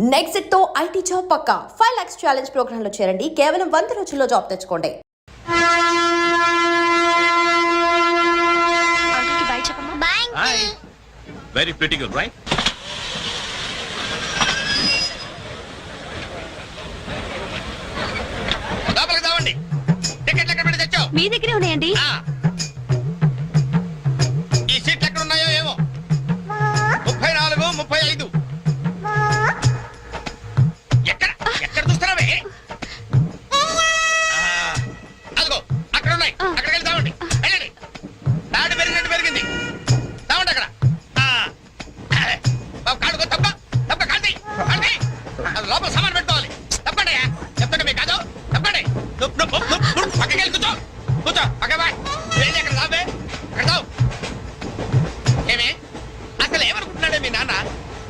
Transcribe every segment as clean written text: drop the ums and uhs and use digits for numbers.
Next తో IT job పక్కా 5 lakhs challenge program లో చేరండి. కేవలం 100 రోజుల్లో జాబ్ తెచ్చుకోండి. Hi. Very pretty girl, right? లోపలికి రావండి. టికెట్లు ఎక్కడ పెట్టి తెచ్చావు? మీ దగ్గరే ఉన్నాయండి. ఈ సీట్లు ఎక్కడ ఉన్నాయో ఏమో. 34, 35. ఎక్కడ చూస్తున్నావే? అదిగో అక్కడ ఉన్నాయి. అక్కడికి వెళ్ళి తావండి. వెళ్ళండి. తాడు పెరిగినట్టు పెరిగింది. తావండి అక్కడ. కాడుకో తప్ప తప్ప కాండి కాండి. లోపల సామాన్ పెట్టుకోవాలి. తప్పండి చెప్తాడు మీ కాదు. తప్పండి. పక్కకి వెళ్ళి కూర్చో. కూర్చో పక్క బాయ్. వెళ్ళి అక్కడ రాబే. అక్కడ తావు. ఏమే అసలు ఏమనుకుంటున్నాడే మీ నాన్న?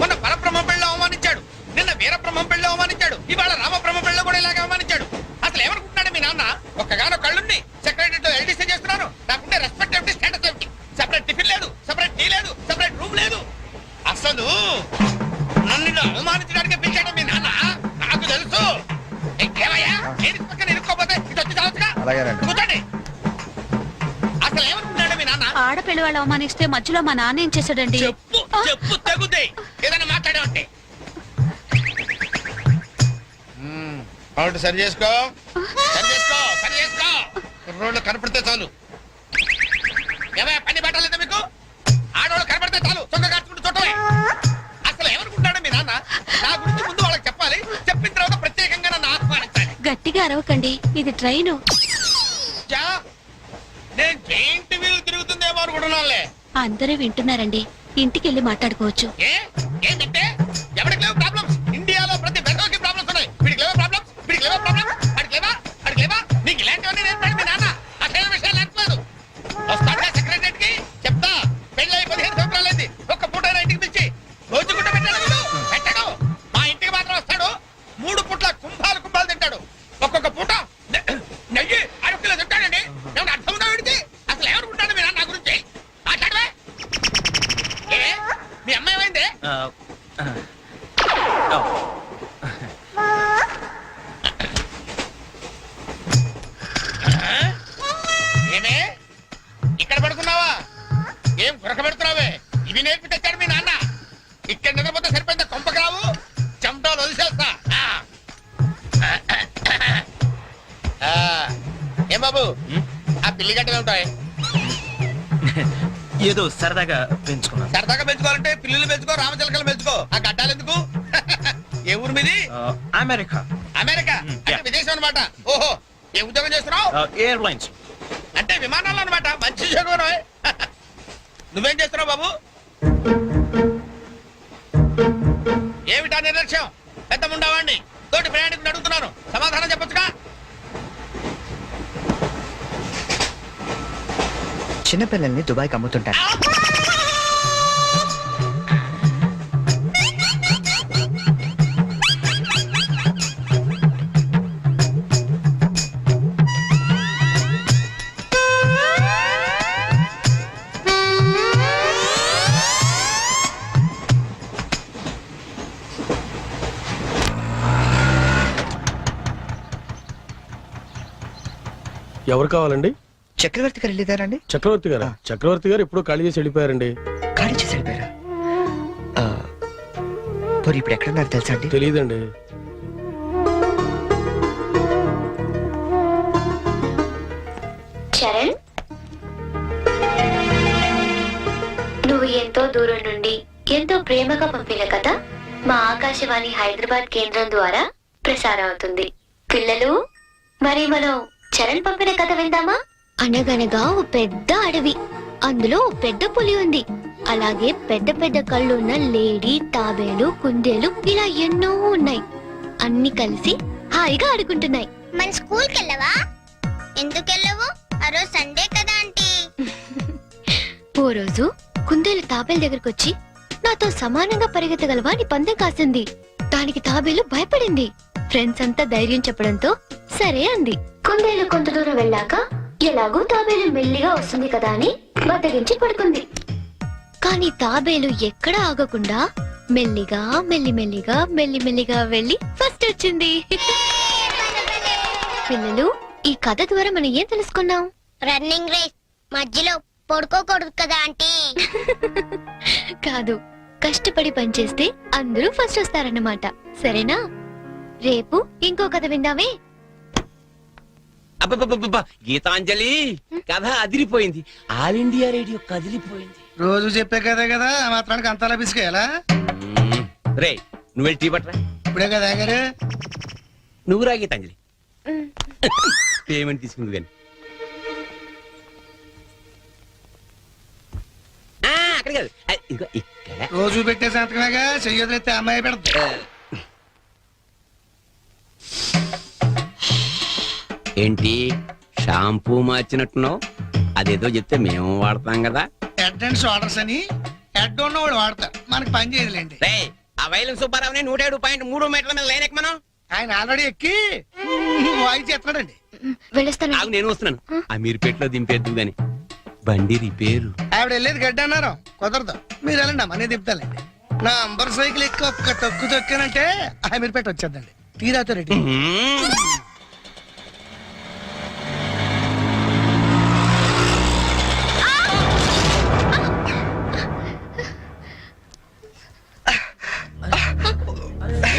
మొన్న పరబ్రహ్మ పెళ్ళి అవమానించాడు, నిన్న వీరబ్రహ్మ పెళ్ళి అవమానించాడు, ఇవాళ రామబ్రహ్మ పెళ్ళి కూడా ఇలాగ అవమానించాడు. అసలు ఏమనుకుంటున్నాడే మీ నాన్న? ఒక్కగానో కళ్ళుండి సెక్రటరీతో ఎల్డీసీ చేస్తున్నాను. నాకుండే రెస్పెక్ట్ ఏమిటి, స్టేటస్ ఏమిటి? సెపరేట్ టిఫిన్ లేదు, సెపరేట్ టీ లేదు, సెపరేట్ రూమ్ లేదు. అసలు నన్ను అవమానించడానికి పిలిచాడు మీ నాన్న. నాకు తెలుసు. ఏమయ్యా పక్కన ఇరుక్కోపోతే ఇది వచ్చి చావచ్చుగా. కూర్చోండి. అసలు ఏమనుకుంటున్నాడు మీ నాన్న? ఆడపిల్లి వాళ్ళు అవమానిస్తే మధ్యలో మా నాన్న ఏం చేశాడండి? చెప్పు చెప్పు తగ్గుతాయి. ఏదైనా మాట్లాడే ఉంటే అవును. సరి చేసుకో సరి చేసుకో సరి చేసుకో. రోడ్లు కనపడితే చాలు. ఏమయ్యా పని పెట్టాలేదా మీకు? ఆడవాళ్ళు కనపడితే చాలు చొక్క కాచుకుంటూ చూడటమే. అసలు ఏమనుకుంటాడు మీ నాన్న? నా గురించి ముందు వాళ్ళకి చెప్పాలి. చెప్పిన తర్వాత ప్రత్యేకంగా నన్ను ఆహ్వానించాలి. గట్టిగా అరవకండి, ఇది ట్రైన్. నేను జైంట్ వీల్ తిరుగుతుందేమో అనుకుంటున్నానులే. అందరూ వింటున్నారండి, ఇంటికి వెళ్ళి మాట్లాడుకోవచ్చు. ఏంటంటే ఎవరికి లేవు ప్రాబ్లమ్స్? ఇండియాలో ప్రతి వెదర్కి ప్రాబ్లమ్స్ ఉన్నాయి. వీడికి లేవా ప్రాబ్లమ్స్? వీడికి లేవా ప్రాబ్లమ్స్? అడిగి లేవా? అడిగి లేవా? నీకు ఇలాంటివన్నీ నేర్పాడు మీ నాన్న. అసలు విషయాలు నేర్పలేదు. వస్తాడా సెక్రటరీకి చెప్తా. పెళ్ళి 15 సంవత్సరాలైంది. ఒక్క పూట ఇంటికి పిలిచి రోజు గుట్ట పెట్టాడు. మా ఇంటికి మాత్రం వస్తాడు. 3 పూట్ల కుంభాలు తింటాడు. ఒక్కొక్క పూట నెయ్యి 6 కిలో తింటాడండి. ఏమన్నా అర్థం ఉందా వీడికి? అసలు ఏమనుకుంటాడు మీ నాన్న నా గురించి? మాట్లాడవే. మీ అమ్మాయి ఏమైంది? ఏమే ఇక్కడ పడుకున్నావా? ఏం గురక పెడుతున్నావే? ఇవి నేర్పి తెచ్చాడు మీ నాన్న. ఇక్కడ నిద్రపోతే సరిపోయిందా? కొంపకి రావు, చెమటలు వదిలేస్తా. ఏం బాబు ఆ పిల్లి గడ్డలు ఉంటాయి? ఏదో సరదాగా పెంచుకున్నాను. సరదాగా పెంచుకోవాలంటే పిల్లులు పెంచుకో, రామచిలకలు పెంచుకో. ఆ గడ్డాలు ఎందుకు? ఏ ఊరు మీది? అమెరికా. అమెరికా అంటే విదేశం అనమాట. ఓహో, ఏ ఉద్యోగం చేస్తున్నావు? ఎయిర్లైన్స్ అంటే విమానాలు అనమాట. మంచి ఉద్యోగం. నువ్వేం చేస్తున్నావు బాబు? ఏమిటా నిర్లక్ష్యం? పెద్ద ఉండవాడిని తోటి ప్రయాణికుని అడుగుతున్నాను, సమాధానం చెప్పొచ్చుగా. చిన్నపిల్లల్ని దుబాయ్కి అమ్ముతుంటారు. ఎవరు కావాలండి? చక్రవర్తి గారు వెళ్ళేదారండి? చక్రవర్తి గారు? చక్రవర్తి గారు ఎప్పుడో ఖాళీ చేసి వెళ్ళిపోయారండి. ఖాళీ చేసి వెళ్ళిపోయారా? మరి ఇప్పుడు ఎక్కడున్నారు తెలుసా అండి? తెలియదండి. చరణ్, నువ్వు ఎంతో దూరం నుండి ఎంతో ప్రేమగా పంపిన కథ మా ఆకాశవాణి హైదరాబాద్ కేంద్రం ద్వారా ప్రసారం అవుతుంది. పిల్లలు, మరి మనం చరణ్ పంపిన కథ విందామా? అనగనగా ఓ పెద్ద అడవి, అందులో ఓ పెద్ద పులి ఉంది. అలాగే పెద్ద పెద్ద కళ్ళున్న లేడీ, తాబేలు, కుందేలు ఇలా ఎన్నో ఉన్నాయి. అన్ని కలిసి హాయిగా ఆడుకుంటున్నాయి. మన స్కూల్ కి వెళ్ళవా? ఎందుకు వెళ్ళవు? ఆ రోజు సండే కదా ఆంటీ. ఓ రోజు కుందేలు తాబేలు దగ్గరకు వచ్చి, నాతో సమానంగా పరిగెత్తగలవా అని పందెం కాసింది. దానికి తాబేలు భయపడింది. ఫ్రెండ్స్ అంతా ధైర్యం చెప్పడంతో సరే అంది. కుందేలు కొంత దూరం వెళ్ళాక ఎలాగూ తాబేలు మెల్లిగా వస్తుంది కదా అని బద్దగించి పడుకుంది. కానీ తాబేలు ఎక్కడ ఆగకుండా మెల్లిగా మెల్లిమెల్లిగా మెల్లిమెల్లిగా వెళ్ళి ఫస్ట్ వచ్చింది. పిల్లలు, ఈ కథ ద్వారా మనం ఏం తెలుసుకున్నాం? రన్నింగ్ రేస్ మధ్యలో పడుకోకూడదు కదా ఆంటీ. కాదు, కష్టపడి పనిచేస్తే అందరూ ఫస్ట్ వస్తారన్నమాట. సరేనా? రేపు ఇంకో కథ విందామే. అబ్బబ్బబ్బబ్బ, గీతాంజలి కథ అదిరిపోయింది. ఆల్ ఇండియా రేడియో కదిలిపోయింది. రోజు చెప్పే కదే కదా ఆ మాత్రానికి అంతలా పిసికేయాలా? రే, నువ్వు వెళ్ళి టీ పట్టరా. ఇప్పుడే కదా గారు. నువ్వు రా గీతాంజలి. పేమెంట్ తీసుకుంది కానీ అక్కడ కాదు, ఇదిగో ఇక్కడ. రోజు పెట్టే సంతకమేగా, చెయ్యొదిలేస్తే అమ్మాయి పెడతా. ఏంటి షాంపూ మార్చినట్టున్నావు? అదేదో చెప్తే మేము వాడతాం కదా. హెడ్ అండ్ షోల్డర్స్ అని హెడ్ ఉన్నవాడు వాడతారు, మనకి పని చేయదులేండి. రే, ఆ వైలం సుబ్బారావుని 107.3 మీటర్ల మీద లైన్ ఎక్కమను. ఆయన ఆల్రెడీ ఎక్కి వాయిస్ చేస్తున్నాడండి. వెళ్ళొస్తాను. ఆగు, నేను వస్తున్నాను. అమీర్పేటలో దింపేద్దు గాని బండి రిపేరు. ఆవిడ వెళ్ళేది గడ్డి అన్నారు, కుదరదు. మీరు వెళ్ళండి అమ్మా, నేను దింపుతానండి. నా అంబర్ సైకిల్ ఎక్కి ఒక్క తొక్కు తొక్కానంటే మీరు పెట్టి వచ్చేద్దండి. తీరాతో రెడ్డి.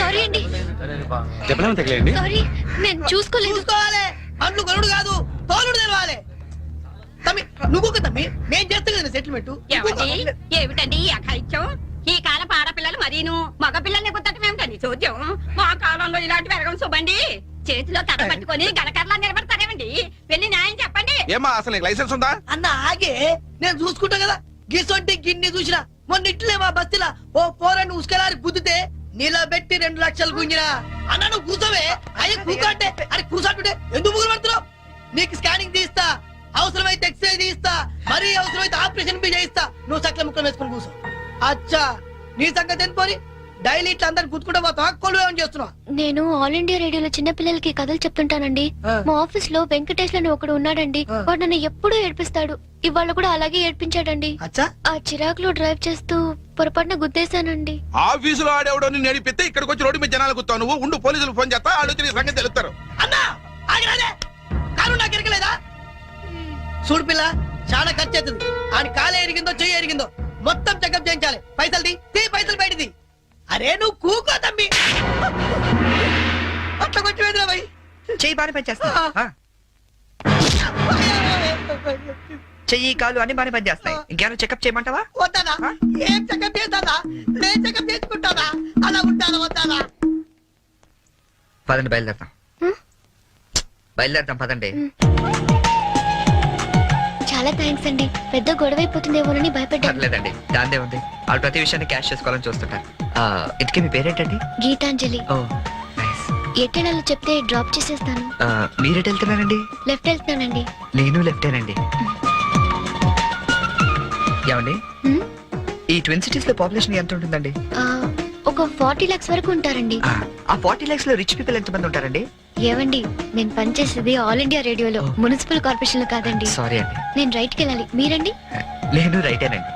సారీ అండి, చెప్పలేము తగలేండి. సారీ, నేను చూసుకోలేదు. చూసుకోవాలి, అన్ను గరుడు కాదు, తోలుడు తెలవాలి. తమ్మి నువ్వు తమ్మి, నేను చేస్తా కదా సెటిల్మెంట్. ఏమిటండి ఈ అఘాయిత్యం? ఈ కాలం ఆడపిల్లలు మరీను మగ పిల్లల్ని గుద్దటం ఏమిటండి చూద్దాం. మా కాలంలో ఇలాంటి వెరగం చూబండి. చేతిలో తడ పట్టుకొని గణకర్లా నిలబడతారేమండి? వెళ్ళి న్యాయం చెప్పండి. ఏమా అసలు నీకు లైసెన్స్ ఉందా? అన్న ఆగే, నేను చూసుకుంటా కదా. గిసొంటి గిన్ని చూసినా మొన్న ఇట్లే మా బస్తీలా ఓ పోరని ఉసుకలారి గుద్దితే నిలబెట్టి 2 లక్షలు గుంజినా. అన్న నువ్వు కూర్చోవే. అయ్యి కూకంటే అరే కూర్చోంటుంటే ఎందుకు ముగ్గురు పడుతున్నావు? నీకు స్కానింగ్ తీస్తా, అవసరమైతే ఎక్స్రే తీస్తా, మరీ అవసరమైతే ఆపరేషన్ బి చేయిస్తా. నువ్వు సకల ముక్కలు వేసుకుని కూర్చో. అచ్చా, నీ సంగతి ఎందుకోని డైలీ ఇట్లా అందరు గుర్తుకుంటా పోతా కొలువేమని చేస్తున్నావు? నేను ఆల్ ఇండియా రేడియోలో చిన్న పిల్లలకి కథలు చెప్తుంటానండి. మా ఆఫీస్ లో వెంకటేష్ అని ఒకడు ఉన్నాడండి. వాడు నన్ను ఎప్పుడూ ఏడ్పిస్తాడు. ఇవాళ కూడా అలాగే ఏడ్పించాడండి. అచ్చా, ఆ చిరాకులో డ్రైవ్ చేస్తూ పొరపాటున గుద్దేశానండి. ఆఫీసులో ఆడేవాడు నడిపితే ఇక్కడికి వచ్చి రోడ్డు మీద జనాలు గుర్తావు. నువ్వు ఉండు, పోలీసులు ఫోన్ చేస్తా, ఆలోచన నీ సంగతి తెలుస్తారు. అన్నా ఆగిరాదే, కారు నాకు ఎరకలేదా? చూడు పిల్ల, చాలా ఖర్చు అవుతుంది. ఆయన కాలు ఎరిగిందో చెయ్యి ఎరిగిందో మొత్తం చెకప్ చేయించాలి. పైసలు తీ పైసలు బయటిది. అరే నువ్వు కూకో తమ్మి. అట్లా కొంచెం ఎదురా భయ్. చెయ్యి బాగానే పనిచేస్తా. చెయ్యి కాలు అన్ని బాగానే పనిచేస్తాయి. ఇంకేమైనా చెకప్ చేయమంటావా? వద్దానా? ఏం చెకప్ చేస్తానా? నేను చెకప్ చేసుకుంటానా? అలా ఉంటానా వద్దానా? పదండి, బయలుదేరతాం. బయలుదేరతాం, పదండి. చాలా థ్యాంక్స్ అండి. పెద్ద గొడవ అయిపోతుందేమోనని భయపడ్డాను. పర్లేదండి, దాందే ఉంది. వాళ్ళు ప్రతి విషయాన్ని క్యాష్ చేసుకోవాలని చూస్తుంటారు. ఇంతకీ మీ పేరేంటండి? గీతాంజలి. ఓ నైస్. ఎట్టెళ్ళాలో చెప్తే డ్రాప్ చేసేస్తాను. మీరెటు వెళ్తున్నారండి? లెఫ్ట్ వెళ్తున్నానండి. నేను లెఫ్టేనండి. ఏమండి, హ్మ్? ఈ ట్విన్ సిటీస్ లో పాపులేషన్ ఎంత ఉంటుందండి? ఒక 40 lakhs వరకు ఉంటారండి. ఆ 40 lakhs లో రిచ్ పీపుల్ ఎంతమంది ఉంటారండి? ఏవండి, నేను పనిచేసేది ఆల్ ఇండియా రేడియోలో, మున్సిపల్ కార్పొరేషన్ లో కాదండి. సారీ అండి. నేను రైట్కి వెళ్ళాలి, మీరండి? నేను రైటేనండి.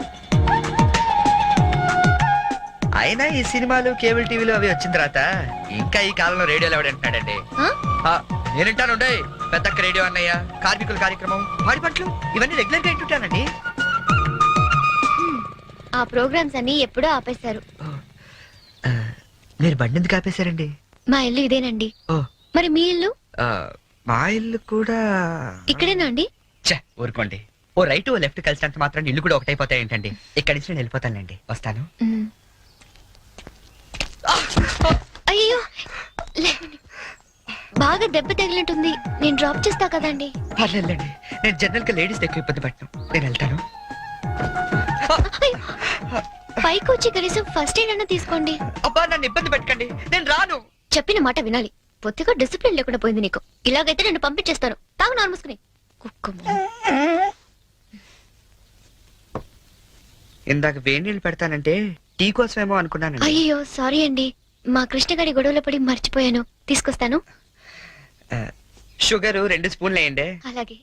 అయినా ఈ సినిమాలు కేబుల్ టీవీలు అవి వచ్చిన తర్వాత ఇంకా ఈ కాలంలో రేడియోలు ఎవడంటున్నాడండి? నేనంటాను, పెద్దక్క రేడియో అన్నయ్య, కార్మికుల కార్యక్రమం, పాడి పంటలు, ఇవన్నీ రెగ్యులర్ గా వింటుంటానండి. ఆ ప్రోగ్రామ్స్ అన్ని ఎప్పుడో ఆపేశారు. మీరు బండి ఎందుకు ఆపేశారండి? మా ఇల్లు ఇదేనండి. ఓ, మరి మీ ఇల్లు? మా ఇల్లు కూడా ఇక్కడేనా అండి? ఊరుకోండి. ఓ రైట్ ఓ లెఫ్ట్ కలిసినంత మాత్రం ఇల్లు కూడా ఒకటైపోతాయి ఏంటండి? ఇక్కడి నుంచి నేను వెళ్ళిపోతానండి. వస్తాను. అయ్యో, లేవండి. బాగా దెబ్బ తగిలినట్టుంది. నేను డ్రాప్ చేస్తా కదండి. పర్లేదండి, నేను జనరల్ గా లేడీస్ ఎక్కువ ఇబ్బంది పట్టను. నేను వెళ్తాను. పైకి వచ్చి కనీసం ఫస్ట్ ఎయిడ్ అన్న తీసుకోండి. అబ్బా, నన్ను ఇబ్బంది పెట్టకండి, నేను రాను. చెప్పిన మాట వినాలి. పొత్తిగా డిసిప్లిన్ లేకుండా పోయింది నీకు. ఇలాగైతే నన్ను పంపించేస్తాను. తాగు నార్మల్సుకుని కుక్క. ఇందాక వేడి నీళ్ళు పెడతానంటే టీ కోసమేమో అనుకున్నానండి. అయ్యో సారీ అండి, మా కృష్ణగాడి గొడవలో పడి మర్చిపోయాను. తీసుకొస్తాను. షుగర్ 2 స్పూన్లు వేయండి. అలాగే.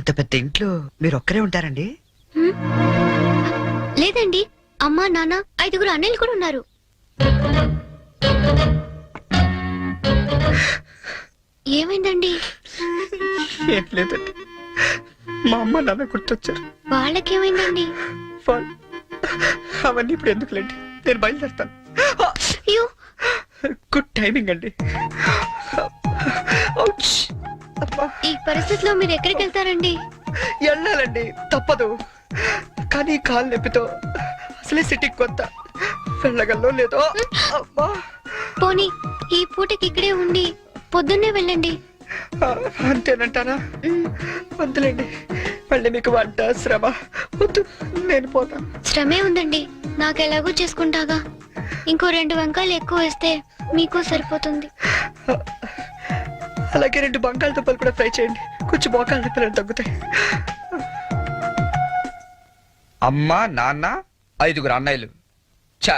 ఇంత పెద్ద ఇంట్లో మీరు ఒక్కరే ఉంటారండి? లేదండి, అమ్మా నాన్న 5 అన్నయ్యలు కూడా ఉన్నారు. ఏమైందండి? ఏం లేదండి, మా అమ్మ నాన్న గుర్తొచ్చారు. వాళ్ళకేమైందండి? అవన్నీ ఇప్పుడు ఎందుకులేండి, నేను బయలుదేరుతాను. అయ్యో, గుడ్ టైమింగ్ అండి. ఔచ్! అబ్బా, ఈ పరిస్థితిలో మీరు ఎక్కడికి వెళ్తారండి? వెళ్ళాలండి, తప్పదు. కానీ కాలు నొప్పితో అసలే సిటీకి కొత్త, వెళ్ళగల్లో లేదో. అబ్బా, పోనీ ఈ పూటకి ఇక్కడే ఉండి పొద్దున్నే వెళ్ళండి. అంతేనంటారా? వద్దులేండి, మళ్ళీ మీకు వంట శ్రమ వద్దు, నేను పోతాను. శ్రమే ఉందండి, నాకు ఎలాగో చేసుకుంటాగా. ఇంకో 2 వంకాయలు ఎక్కువ వేస్తే మీకు సరిపోతుంది. అలాగే 2 బంగాళదుంపలు కూడా ఫ్రై చేయండి, కొంచెం మోకాలు నొప్పులు తగ్గుతాయి. అమ్మ నాన్న 5 అన్నయ్యలు. చా,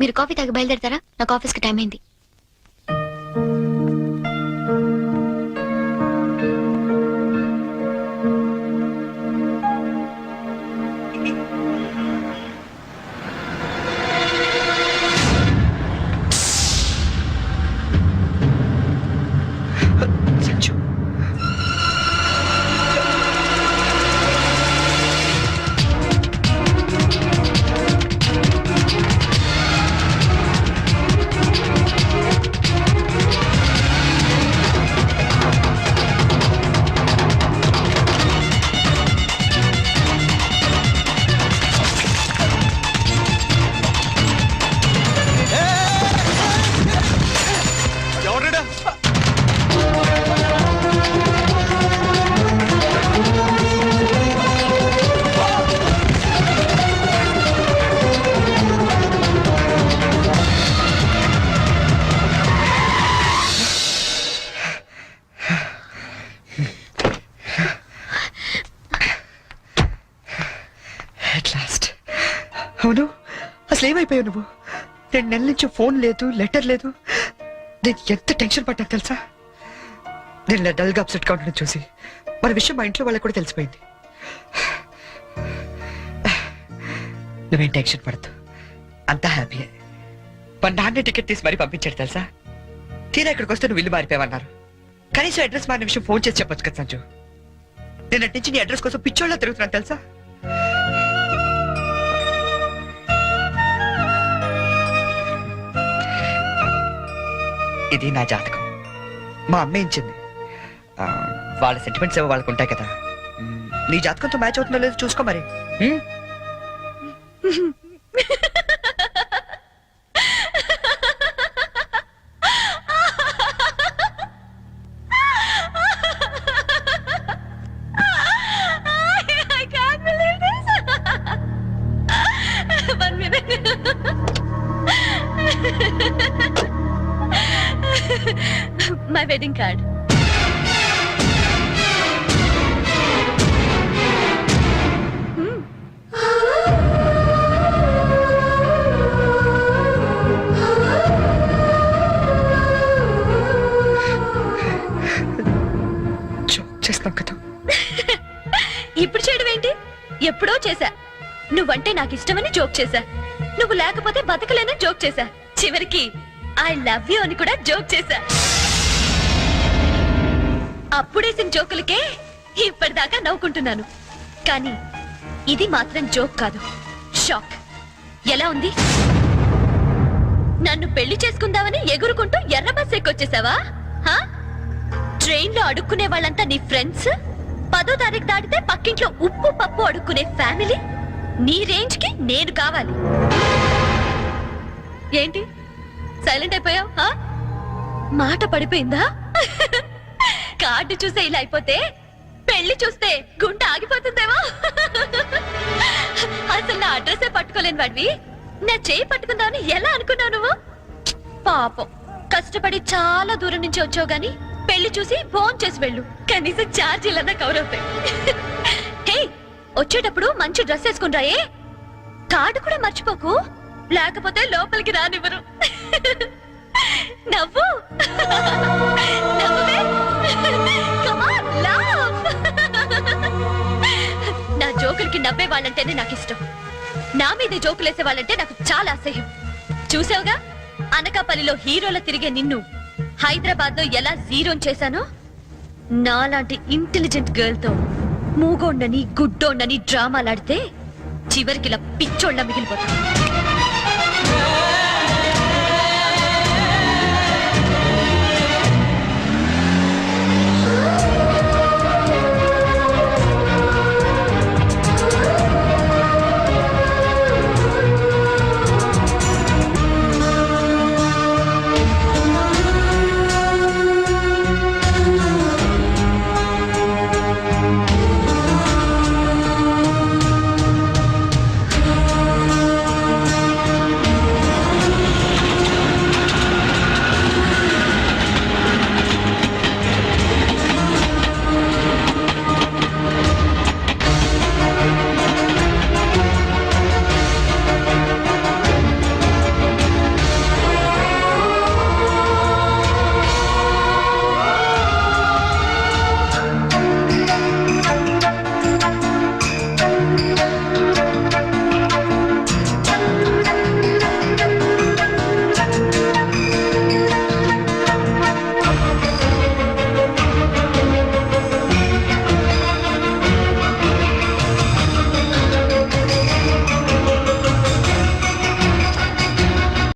మీరు కాఫీ తాగి బయలుదేరతారా? నాకు ఆఫీస్కి టైం అయింది. సంచు, అవును, అసలు ఏమైపోయావు నువ్వు? 2 నెలల నుంచి ఫోన్ లేదు, లెటర్ లేదు. నేను ఎంత టెన్షన్ పడ్డా తెలుసా? నేను డల్ గా అప్సెట్ గా ఉండడం చూసి మన విషయం మా ఇంట్లో వాళ్ళకి కూడా తెలిసిపోయింది. నువ్వేం టెన్షన్ పడద్దు, అంతా హ్యాపీయే. మా నాన్న టికెట్ తీసి మరీ పంపించాడు తెలుసా? తీరా ఇక్కడికి వస్తే నువ్వు ఇల్లు మారిపోయావన్నారు. కనీసం అడ్రస్ మారిన విషయం ఫోన్ చేసి చెప్పొచ్చు కదా సంజు. నేను అట్టించి నీ అడ్రస్ కోసం పిచ్చోళ్ళ తిరుగుతున్నాను తెలుసా? ఇది నా జాతకం, మా అమ్మ ఇచ్చింది. వాళ్ళ సెంటిమెంట్స్ ఏవో వాళ్ళకు ఉంటాయి కదా. నీ జాతకంతో మ్యాచ్ అవుతుందో లేదో చూసుకో మరి. My wedding card. చేస్తాం కదా. ఇప్పుడు చేయడం ఏంటి? ఎప్పుడో చేశా. నువ్వంటే నాకు ఇష్టమని జోక్ చేశా. నువ్వు లేకపోతే బతకలేనని జోక్ చేశా. చివరికి ఐ లవ్ యూ అని కూడా జోక్ చేశా. అప్పుడేసిన జోకులకే ఇప్పటిదాకా నవ్వుకుంటున్నాను. కానీ ఇది మాత్రం జోక్ కాదు, షాక్. ఎలా ఉంది? నన్ను పెళ్లి చేసుకుందామని ఎగురుకుంటూ ఎర్ర బస్ ఎక్కొచ్చేసావా? ట్రైన్ లో అడుక్కునే వాళ్ళంతా నీ ఫ్రెండ్స్, 10వ తారీఖు దాటితే పక్కింట్లో ఉప్పు పప్పు అడుక్కునే ఫ్యామిలీ. నీ రేంజ్ కి నేను కావాలి. ఏంటి సైలెంట్ అయిపోయావు? మాట పడిపోయిందా? కార్డు చూసే ఇలా అయిపోతే పెళ్లి చూస్తే గుండె ఆగిపోతుందేమో. అసలు నా అడ్రస్ పట్టుకోలేని వాడివి నా చేయి పట్టుకుందామని ఎలా అనుకున్నావు నువ్వు? పాపం, కష్టపడి చాలా దూరం నుంచి వచ్చావు గాని పెళ్లి చూసి ఫోన్ చేసి వెళ్ళు, కనీసం ఛార్జీలన్నా కవర్ అవుతాయి. హే, వచ్చేటప్పుడు మంచి డ్రెస్ వేసుకుని రాయే. కార్డు కూడా మర్చిపోకు, లేకపోతే లోపలికి రానివ్వరు. నవ్వు నవ్వే. Come on, laugh. నా జోకులకి నవ్వే వాళ్ళంటేనే నాకు ఇష్టం. నా మీద జోకులేసే వాళ్ళంటే నాకు చాలా అసహ్యం. చూసావుగా అనకాపల్లిలో హీరోల తిరిగే నిన్ను హైదరాబాద్ లో ఎలా జీరో చేశానో, నాలాంటి ఇంటెలిజెంట్ గర్ల్ తో మూగోండని గుడ్డోండని డ్రామాలాడితే చివరికి ఇలా పిచ్చోళ్ళ మిగిలిపోతాను.